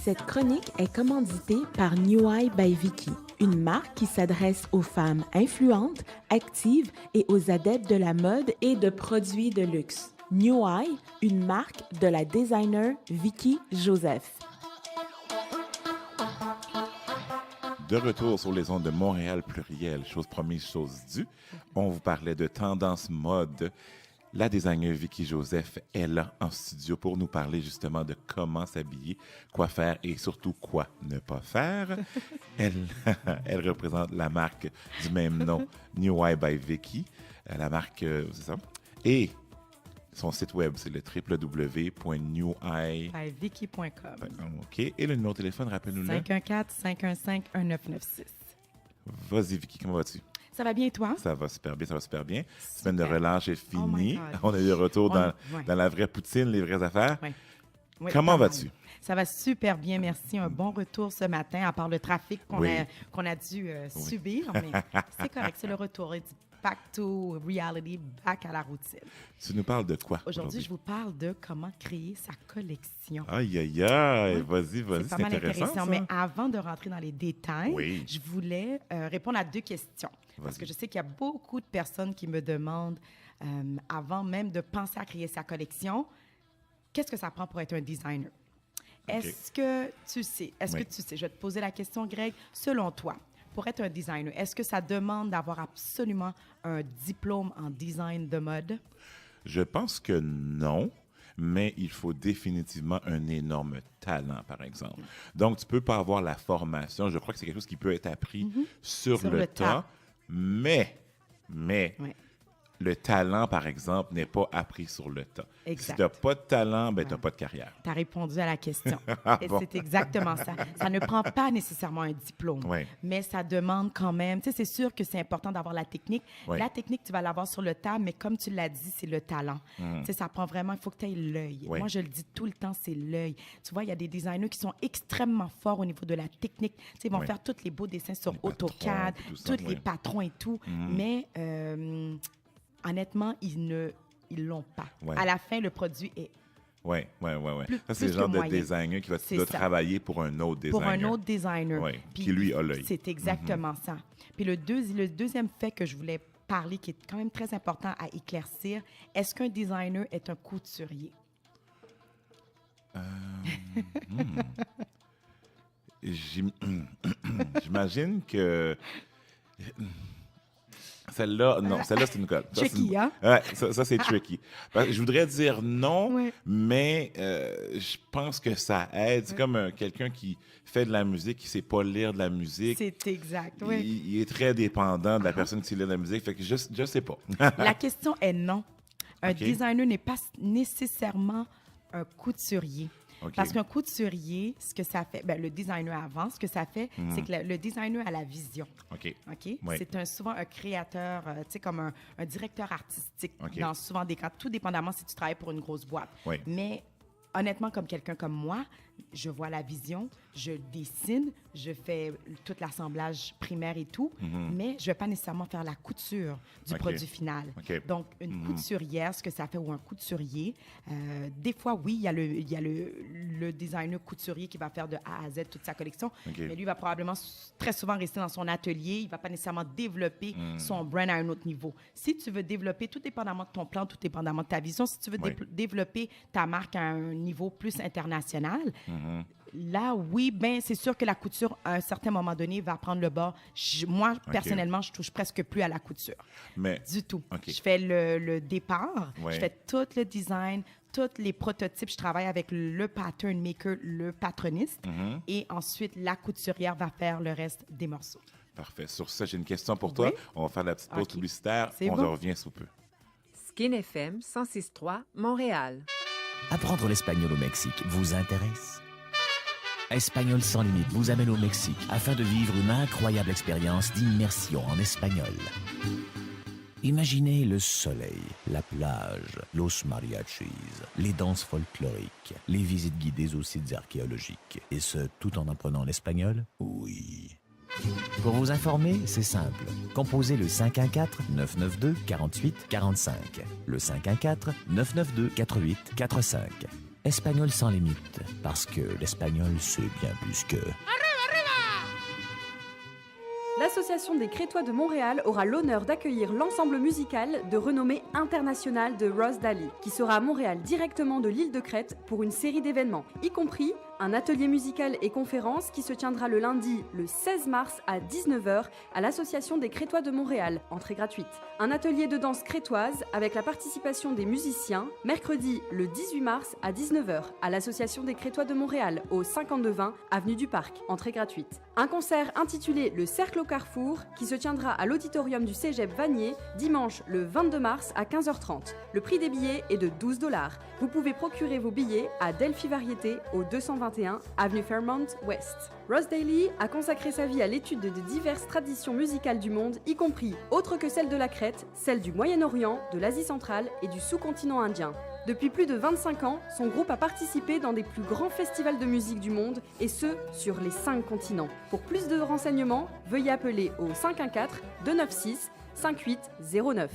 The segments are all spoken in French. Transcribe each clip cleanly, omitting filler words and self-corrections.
Cette chronique est commanditée par New Eye by Vicky, une marque qui s'adresse aux femmes influentes, actives et aux adeptes de la mode et de produits de luxe. New Eye, une marque de la designer Vicky Joseph. De retour sur les ondes de Montréal Pluriel, chose promise, chose due. On vous parlait de tendance mode. La designer Vicky Joseph est là en studio pour nous parler justement de comment s'habiller, quoi faire et surtout quoi ne pas faire. Elle représente la marque du même nom, New Eye by Vicky. La marque, c'est ça. Et son site web, c'est le www.neweye.vicky.com. OK. Et le numéro de téléphone, rappelle-nous-le. 514-515-1996. Vas-y, Vicky, comment vas-tu? Ça va bien, toi? Ça va super bien, ça va super bien. Semaine de relâche est finie. Oh on est de retour dans la vraie poutine, les vraies affaires. Oui, comment vas-tu? Ça va super bien, merci. Un bon retour ce matin, à part le trafic qu'on a dû subir. Mais c'est correct, c'est le retour. It's back to reality, back à la routine. Tu nous parles de quoi aujourd'hui? Je vous parle de comment créer sa collection. Aïe, aïe, aïe. Vas-y, c'est pas mal intéressant. Ça. Mais avant de rentrer dans les détails, je voulais répondre à 2 questions. Parce que je sais qu'il y a beaucoup de personnes qui me demandent, avant même de penser à créer sa collection, qu'est-ce que ça prend pour être un designer? Okay. Est-ce que tu sais, je vais te poser la question, Greg, selon toi, pour être un designer, est-ce que ça demande d'avoir absolument un diplôme en design de mode? Je pense que non, mais il faut définitivement un énorme talent, par exemple. Donc, tu peux pas avoir la formation. Je crois que c'est quelque chose qui peut être appris sur le tas. Mais, le talent, par exemple, n'est pas appris sur le tas. Exact. Si tu n'as pas de talent, tu n'as pas de carrière. Tu as répondu à la question. Et c'est exactement ça. Ça ne prend pas nécessairement un diplôme, mais ça demande quand même... Tu sais, c'est sûr que c'est important d'avoir la technique. La technique, tu vas l'avoir sur le tas, mais comme tu l'as dit, c'est le talent. Tu sais, ça prend vraiment... Il faut que tu aies l'œil. Moi, je le dis tout le temps, c'est l'œil. Tu vois, il y a des designers qui sont extrêment forts au niveau de la technique. Tu sais, ils vont faire tous les beaux dessins sur AutoCAD, tous les patrons et tout, mais... honnêtement, ils l'ont pas. À la fin, le produit est Oui. Ça, c'est le genre de designer qui va travailler pour un autre designer. Pour un autre designer. Puis, qui, lui, a l'œil. C'est exactement ça. Puis le deuxième fait que je voulais parler, qui est quand même très important à éclaircir, est-ce qu'un designer est un couturier? J'imagine que... Celle-là, c'est une colle. Tricky, hein? Ouais, ça, c'est tricky. Je voudrais dire non, mais je pense que ça aide. C'est comme quelqu'un qui fait de la musique, qui ne sait pas lire de la musique. C'est exact, Il est très dépendant de la personne qui sait lire de la musique. Fait que je ne sais pas. La question est non. Un designer n'est pas nécessairement un couturier. Parce qu'un couturier, ce que ça fait, le designer avant, ce que ça fait, c'est que le designer a la vision. C'est souvent un créateur, tu sais, comme un directeur artistique dans souvent des cas, tout dépendamment si tu travailles pour une grosse boîte. Mais honnêtement, comme quelqu'un comme moi, je vois la vision, je dessine, je fais tout l'assemblage primaire et tout, mais je ne vais pas nécessairement faire la couture du produit final. Donc, une couturière, ce que ça fait, ou un couturier, des fois, oui, il y a le designer couturier qui va faire de A à Z toute sa collection, mais lui va probablement très souvent rester dans son atelier, il ne va pas nécessairement développer son brand à un autre niveau. Si tu veux développer, tout dépendamment de ton plan, tout dépendamment de ta vision, si tu veux développer ta marque à un niveau plus international, là, oui, c'est sûr que la couture, à un certain moment donné, va prendre le bord. Moi, personnellement, je touche presque plus à la couture. Du tout. Je fais le départ, je fais tout le design, tous les prototypes. Je travaille avec le pattern maker, le patroniste, et ensuite, la couturière va faire le reste des morceaux. Parfait. Sur ça, j'ai une question pour toi. On va faire la petite pause publicitaire. On revient sous peu. Skin FM 106.3, Montréal. Apprendre l'espagnol au Mexique vous intéresse? Espagnol sans limite vous amène au Mexique afin de vivre une incroyable expérience d'immersion en espagnol. Imaginez le soleil, la plage, los mariachis, les danses folkloriques, les visites guidées aux sites archéologiques. Et ce, tout en apprenant l'espagnol? Oui. Pour vous informer, c'est simple. Composez le 514-992-4845. Le 514-992-4845. L'espagnol sans limite, parce que l'espagnol, c'est bien plus que... L'Association des Crétois de Montréal aura l'honneur d'accueillir l'ensemble musical de renommée internationale de Ross Daly, qui sera à Montréal directement de l'île de Crète pour une série d'événements, y compris un atelier musical et conférence qui se tiendra le lundi le 16 mars à 19h à l'Association des Crétois de Montréal, entrée gratuite. Un atelier de danse crétoise avec la participation des musiciens, mercredi le 18 mars à 19h à l'Association des Crétois de Montréal au 5220 avenue du Parc, entrée gratuite. Un concert intitulé Le Cercle au Carrefour qui se tiendra à l'auditorium du Cégep Vanier dimanche le 22 mars à 15h30. Le prix des billets est de $12. Vous pouvez procurer vos billets à Delphi Variété au 221 avenue Fairmont West. Ross Daly a consacré sa vie à l'étude de diverses traditions musicales du monde, y compris, autres que celles de la Crète, celles du Moyen-Orient, de l'Asie centrale et du sous-continent indien. Depuis plus de 25 ans, son groupe a participé dans des plus grands festivals de musique du monde, et ce, sur les 5 continents. Pour plus de renseignements, veuillez appeler au 514-296-5809.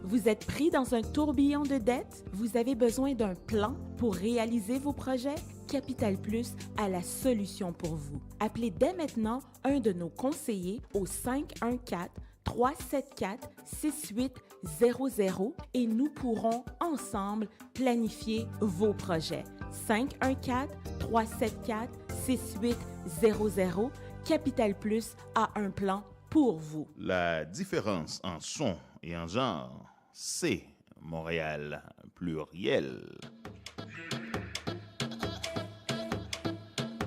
Vous êtes pris dans un tourbillon de dettes? Vous avez besoin d'un plan pour réaliser vos projets? Capital Plus a la solution pour vous. Appelez dès maintenant un de nos conseillers au 514-374-6800 et nous pourrons ensemble planifier vos projets. 514-374-6800. Capital Plus a un plan pour vous. La différence en son et en genre, c'est Montréal pluriel.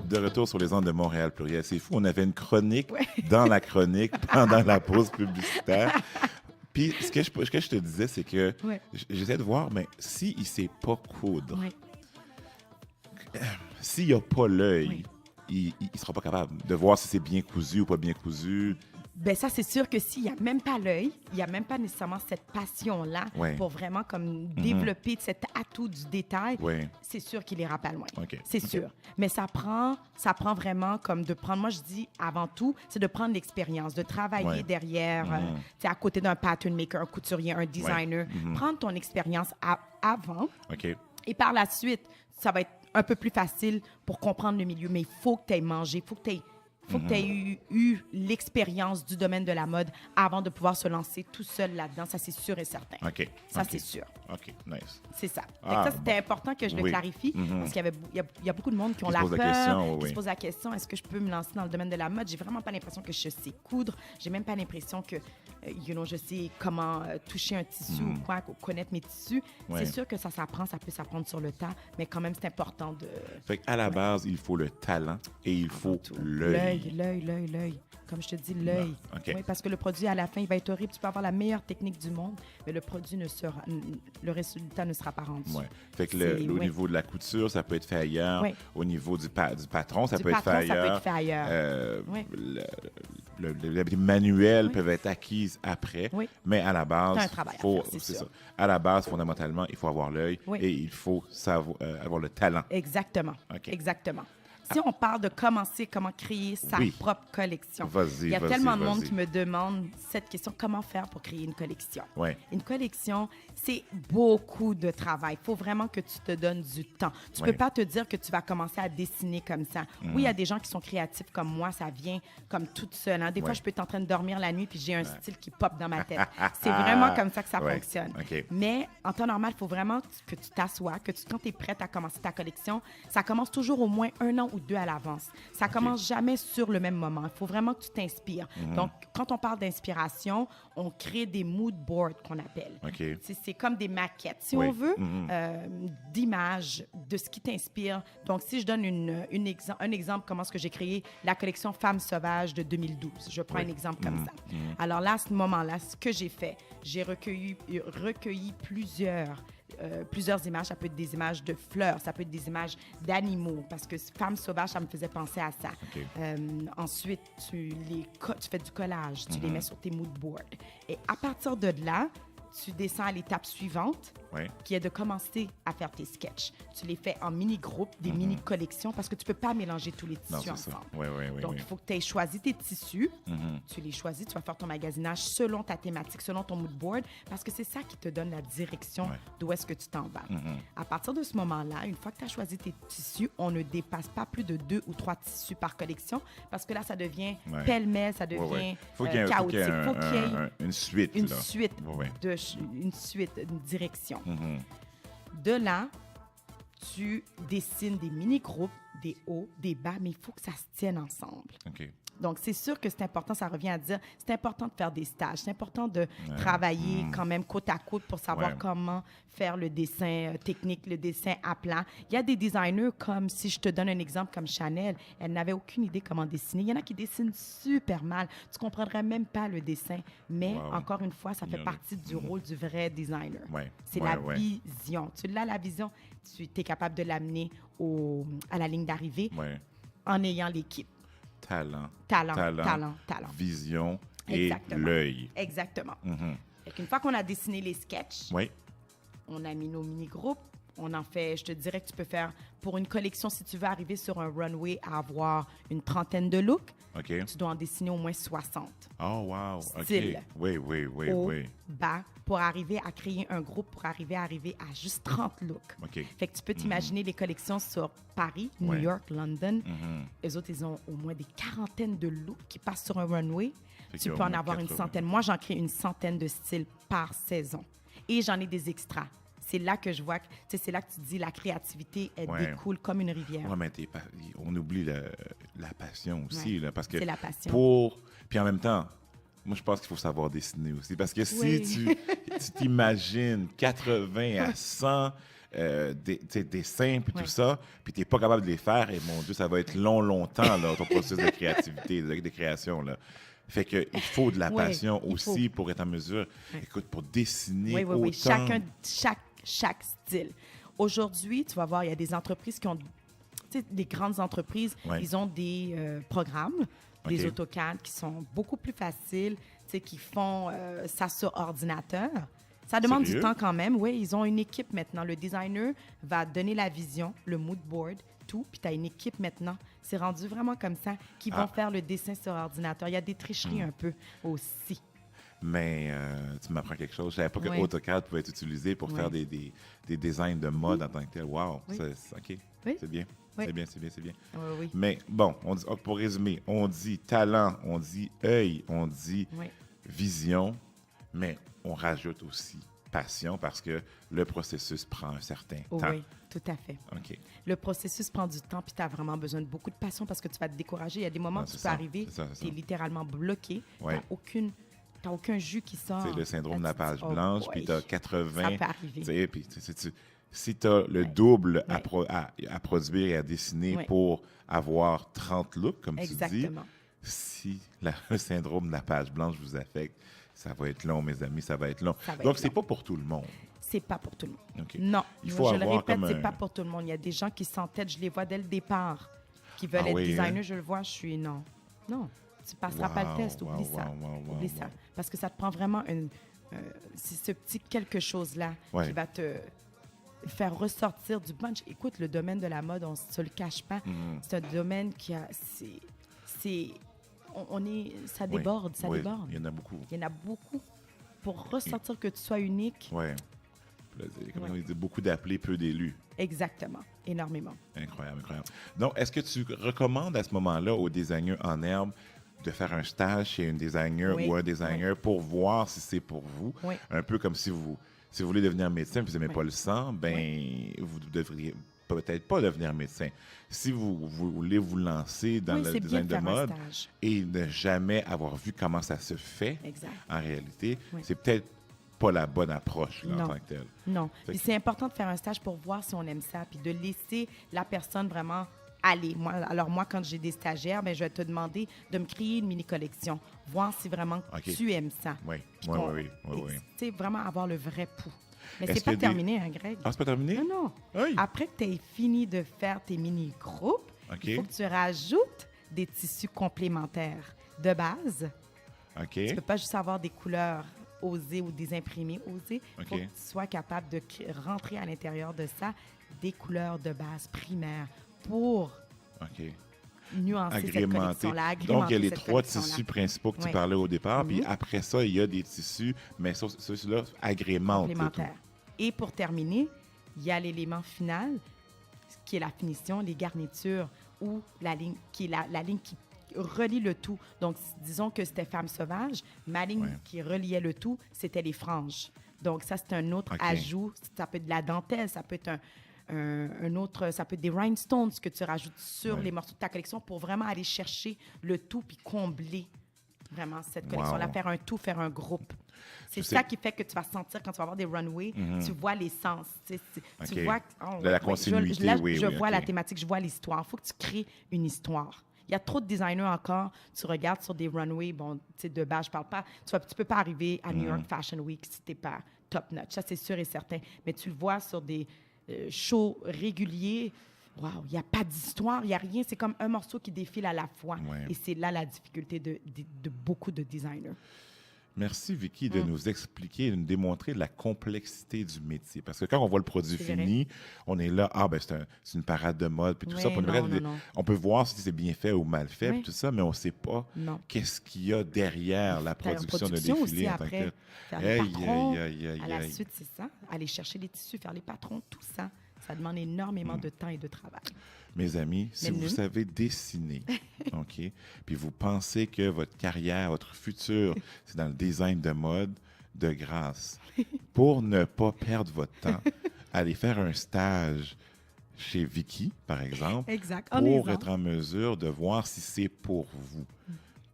De retour sur les ondes de Montréal pluriel, c'est fou. On avait une chronique dans la chronique pendant la pause publicitaire. Puis ce que je te disais, c'est que j'essaie de voir, mais s'il ne sait pas coudre, s'il n'a pas l'œil, il ne sera pas capable de voir si c'est bien cousu ou pas bien cousu. Ben ça, c'est sûr que s'il n'y a même pas l'œil, il n'y a même pas nécessairement cette passion-là pour vraiment comme développer cet atout du détail, c'est sûr qu'il ira pas loin. C'est sûr. Mais ça prend vraiment comme de prendre, moi je dis avant tout, c'est de prendre l'expérience, de travailler derrière, à côté d'un pattern maker, un couturier, un designer. Prendre ton expérience avant et par la suite, ça va être un peu plus facile pour comprendre le milieu. Mais il faut que tu aies mangé, il faut que tu aies eu l'expérience du domaine de la mode avant de pouvoir se lancer tout seul là-dedans. Ça, c'est sûr et certain. Ça, c'est sûr. OK, nice. C'est ça. Ça, c'était important que je le clarifie parce qu'il y a beaucoup de monde qui ont la peur, qui se posent la question, est-ce que je peux me lancer dans le domaine de la mode? J'ai vraiment pas l'impression que je sais coudre. J'ai même pas l'impression que je sais comment toucher un tissu ou quoi, connaître mes tissus. C'est sûr que ça s'apprend, ça peut s'apprendre sur le tas, mais quand même, c'est important de... Fait qu'à la base, il faut le talent et il faut l'œil. L'œil. Comme je te dis, l'œil. Oui, parce que le produit, à la fin, il va être horrible. Tu peux avoir la meilleure technique du monde, mais le résultat ne sera pas rendu. Fait que au niveau de la couture, ça peut être fait ailleurs. Au niveau du patron, ça peut être fait ailleurs. Les manuels peuvent être acquis après, mais à la base, à la base, fondamentalement, il faut avoir l'œil et il faut avoir le talent. Exactement. Si on parle de comment créer sa propre collection, il y a tellement de monde qui me demande cette question, comment faire pour créer une collection? Une collection, c'est beaucoup de travail. Il faut vraiment que tu te donnes du temps. Tu ne peux pas te dire que tu vas commencer à dessiner comme ça. Oui, il y a des gens qui sont créatifs comme moi, ça vient comme toute seule. Des fois, je peux être en train de dormir la nuit puis j'ai un style qui pop dans ma tête. C'est vraiment comme ça que ça fonctionne. Mais en temps normal, il faut vraiment que tu t'assoies, que quand tu es prête à commencer ta collection, ça commence toujours au moins 1 an ou 2 à l'avance. Ça commence jamais sur le même moment. Il faut vraiment que tu t'inspires. Donc, quand on parle d'inspiration, on crée des mood boards qu'on appelle. C'est comme des maquettes, si on veut, d'images de ce qui t'inspire. Donc, si je donne un exemple, comment est-ce que j'ai créé la collection Femmes sauvages de 2012. Je prends un exemple comme ça. Alors là, à ce moment-là, ce que j'ai fait, j'ai recueilli plusieurs images. Ça peut être des images de fleurs, ça peut être des images d'animaux, parce que Femmes sauvages, ça me faisait penser à ça. Ensuite, tu fais du collage, tu les mets sur tes mood boards. Et à partir de là, tu descends à l'étape suivante, Ouais. qui est de commencer à faire tes sketchs. Tu les fais en mini-groupes, des mini-collections, parce que tu ne peux pas mélanger tous les Non, tissus c'est ça. ensemble. Oui. Donc, il faut que tu aies choisi tes tissus. Tu les choisis, tu vas faire ton magasinage selon ta thématique, selon ton mood board, parce que c'est ça qui te donne la direction d'où est-ce que tu t'en vas. À partir de ce moment-là, une fois que tu as choisi tes tissus, on ne dépasse pas plus de 2 ou 3 tissus par collection, parce que là, ça devient pêle-mêle, ça devient Faut qu'il y ait, chaotique. faut qu'il y ait une suite. une là. suite, Ouais. une direction. De là, tu dessines des mini-groupes, des hauts, des bas, mais il faut que ça se tienne ensemble. OK. Donc, c'est sûr que c'est important, ça revient à dire, c'est important de faire des stages, c'est important de travailler quand même côte à côte pour savoir comment faire le dessin technique, le dessin à plat. Il y a des designers comme, si je te donne un exemple comme Chanel, elle n'avait aucune idée comment dessiner. Il y en a qui dessinent super mal. Tu ne comprendrais même pas le dessin, mais encore une fois, ça fait partie du rôle du vrai designer. Ouais. C'est la vision. Tu l'as, la vision, tu es capable de l'amener à la ligne d'arrivée en ayant l'équipe. Talent. Vision Exactement. et l'œil. Exactement. Une fois qu'on a dessiné les sketchs, on a mis nos mini-groupes, on en fait, je te dirais que tu peux faire, pour une collection, si tu veux arriver sur un runway à avoir une 30aine de looks, tu dois en dessiner au moins 60. Oh, wow. Style. OK. Oui. Bas, pour arriver à créer un groupe, pour arriver à juste 30 looks. OK. Fait que tu peux t'imaginer les collections sur Paris, New York, London. Eux autres, ils ont au moins des quarantaines de looks qui passent sur un runway. Tu peux en avoir une centaine. Moi, j'en crée une centaine de styles par saison. Et j'en ai des extras. C'est là que je vois que, c'est là que tu dis la créativité, elle découle comme une rivière. Oui, mais on oublie la passion aussi, là, parce que c'est la passion. Puis en même temps, moi, je pense qu'il faut savoir dessiner aussi, parce que si tu t'imagines 80 à 100 dessins, puis tout ça, puis tu n'es pas capable de les faire, et mon Dieu, ça va être longtemps, là, ton processus de créativité, de création, là. Fait qu'il faut de la passion aussi pour être en mesure, écoute, pour dessiner autant. Chaque style. Aujourd'hui, tu vas voir, il y a des entreprises qui ont, des grandes entreprises, ils ont des programmes, des AutoCAD qui sont beaucoup plus faciles, qui font ça sur ordinateur. Ça demande du temps quand même. Oui, ils ont une équipe maintenant. Le designer va donner la vision, le mood board, tout, puis tu as une équipe maintenant. C'est rendu vraiment comme ça, qui vont faire le dessin sur ordinateur. Il y a des tricheries un peu aussi. Mais tu m'apprends quelque chose. Je ne savais pas que AutoCAD pouvait être utilisé pour faire des designs de mode en tant que tel. Wow! OK. C'est bien. C'est bien. Oui. Mais bon, pour résumer, on dit talent, on dit œil, on dit vision, mais on rajoute aussi passion parce que le processus prend un certain temps. Oui, tout à fait. OK. Le processus prend du temps puis tu as vraiment besoin de beaucoup de passion parce que tu vas te décourager. Il y a des moments où tu peux arriver, tu es littéralement bloqué. Tu n'as aucun jus qui sort. C'est le syndrome de la page blanche, puis tu as 80. Ça peut arriver. Puis si tu as le double à produire et à dessiner pour avoir 30 looks, comme tu dis, si le syndrome de la page blanche vous affecte, ça va être long, mes amis, ça va être long. Donc, c'est pas pour tout le monde. C'est pas pour tout le monde. Okay. Non, je le répète, c'est pas pour tout le monde. Il y a des gens qui s'entêtent, je les vois dès le départ, qui veulent être designers, je le vois, je suis non. Non, tu passeras pas le test, oublie ça. Oublie ça. Parce que ça te prend vraiment c'est ce petit quelque chose-là qui va te faire ressortir du punch. Écoute, le domaine de la mode, on ne se le cache pas. C'est un domaine qui a... ça déborde, ça déborde. Il y en a beaucoup. Il y en a beaucoup. Pour ressortir que tu sois unique. Oui. Comme on dit, beaucoup d'appelés, peu d'élus. Exactement. Énormément. Incroyable. Donc, est-ce que tu recommandes à ce moment-là aux designers en herbe de faire un stage chez une designer ou un designer pour voir si c'est pour vous? Un peu comme si vous voulez devenir médecin et vous n'aimez pas le sang, vous devriez peut-être pas devenir médecin. Si vous voulez vous lancer dans le design de mode et ne jamais avoir vu comment ça se fait, en réalité, c'est peut-être pas la bonne approche en tant que telle. Non. Puis c'est important de faire un stage pour voir si on aime ça, puis de laisser la personne vraiment aller. Moi, quand j'ai des stagiaires, je vais te demander de me créer une mini-collection, voir si vraiment tu aimes ça. Oui. Tu sais, vraiment avoir le vrai pouls. Mais c'est pas terminé, hein, Greg? Ah, c'est pas terminé? Non. Après que tu aies fini de faire tes mini-groupes, il faut que tu rajoutes des tissus complémentaires de base. Tu peux pas juste avoir des couleurs oser ou des imprimés oser. Il faut que tu sois capable de rentrer à l'intérieur de ça des couleurs de base primaires pour nuancer cette collection-là. Donc, il y a les 3 tissus principaux que tu parlais au départ, puis après ça, il y a des tissus, mais ceux-là agrémentent. Complémentaires. Et pour terminer, il y a l'élément final, qui est la finition, les garnitures ou la ligne qui est la ligne qui relie le tout. Donc, disons que c'était Femme sauvage, ma ligne qui reliait le tout, c'était les franges. Donc, ça, c'est un autre ajout. Ça peut être de la dentelle, ça peut être un autre, ça peut être des rhinestones que tu rajoutes sur les morceaux de ta collection pour vraiment aller chercher le tout puis combler vraiment cette collection-là, faire un tout, faire un groupe. C'est ça qui fait que tu vas sentir quand tu vas avoir des runways, tu vois l'essence. Tu vois la continuité, je vois la thématique, je vois l'histoire. Il faut que tu crées une histoire. Il y a trop de designers encore. Tu regardes sur des runways, bon, tu sais, de base, je parle pas. Tu peux pas arriver à New York Fashion Week si tu n'es pas top-notch. Ça, c'est sûr et certain. Mais tu le vois sur des shows réguliers. Wow, il n'y a pas d'histoire, il n'y a rien. C'est comme un morceau qui défile à la fois. Et c'est là la difficulté de beaucoup de designers. Merci, Vicky, de nous expliquer, de nous démontrer la complexité du métier. Parce que quand on voit le produit fini, on est là, c'est une parade de mode, puis tout ça. On peut voir si c'est bien fait ou mal fait, puis tout ça, mais on ne sait pas qu'est-ce qu'il y a derrière la production de défilé. Aussi après, faire les patrons. À la suite, c'est ça. Aller chercher les tissus, faire les patrons, tout ça. Ça demande énormément de temps et de travail. Mes amis, si vous savez dessiner, puis vous pensez que votre carrière, votre futur, c'est dans le design de mode, de grâce, pour ne pas perdre votre temps, allez faire un stage chez Vicky, par exemple, pour être en mesure de voir si c'est pour vous.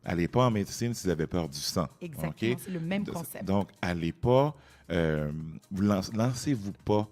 Allez pas en médecine si vous avez peur du sang. Exactement, c'est le même concept. Donc, allez pas, lancez-vous pas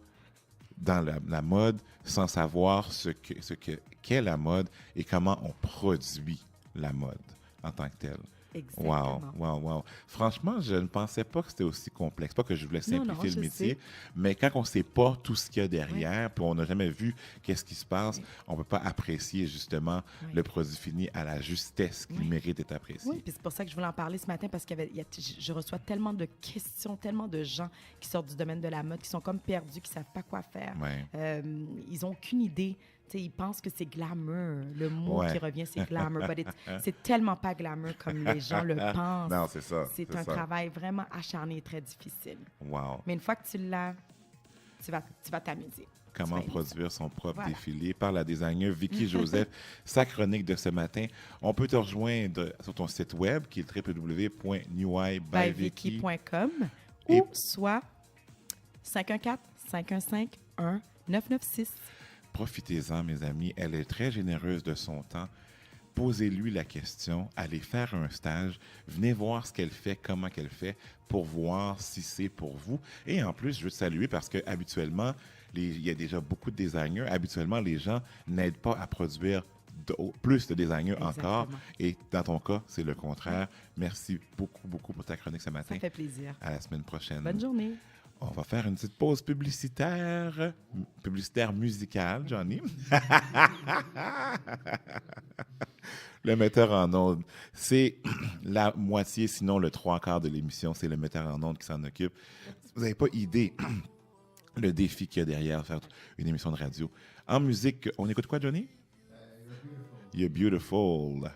dans la mode sans savoir ce qu'est la mode et comment on produit la mode en tant que telle. Exactement. Wow. Franchement, je ne pensais pas que c'était aussi complexe. Pas que je voulais simplifier le métier, mais quand on ne sait pas tout ce qu'il y a derrière, puis on n'a jamais vu qu'est-ce qui se passe, on ne peut pas apprécier justement le produit fini à la justesse qu'il mérite d'être apprécié. Oui, puis c'est pour ça que je voulais en parler ce matin, parce que je reçois tellement de questions, tellement de gens qui sortent du domaine de la mode, qui sont comme perdus, qui ne savent pas quoi faire. Ils n'ont aucune idée. T'sais, ils pensent que c'est glamour. Le mot qui revient, c'est glamour. C'est tellement pas glamour comme les gens le pensent. Non, c'est ça. C'est un travail vraiment acharné et très difficile. Wow. Mais une fois que tu l'as, tu vas t'amuser. Comment produire son propre défilé par la designer Vicky Joseph. Sa chronique de ce matin. On peut te rejoindre sur ton site web qui est www.newhighbyvicky.com ou soit 514-515-1996. Profitez-en, mes amis. Elle est très généreuse de son temps. Posez-lui la question. Allez faire un stage. Venez voir ce qu'elle fait, comment qu'elle fait, pour voir si c'est pour vous. Et en plus, je veux te saluer parce qu'habituellement, il y a déjà beaucoup de designers. Habituellement, les gens n'aident pas à produire plus de designers encore. Et dans ton cas, c'est le contraire. Merci beaucoup, beaucoup pour ta chronique ce matin. Ça fait plaisir. À la semaine prochaine. Bonne journée. On va faire une petite pause publicitaire musicale, Johnny. Le metteur en ondes, c'est la moitié, sinon le 3/4 de l'émission, c'est le metteur en ondes qui s'en occupe. Vous n'avez pas idée le défi qu'il y a derrière faire une émission de radio. En musique, on écoute quoi, Johnny? You're Beautiful.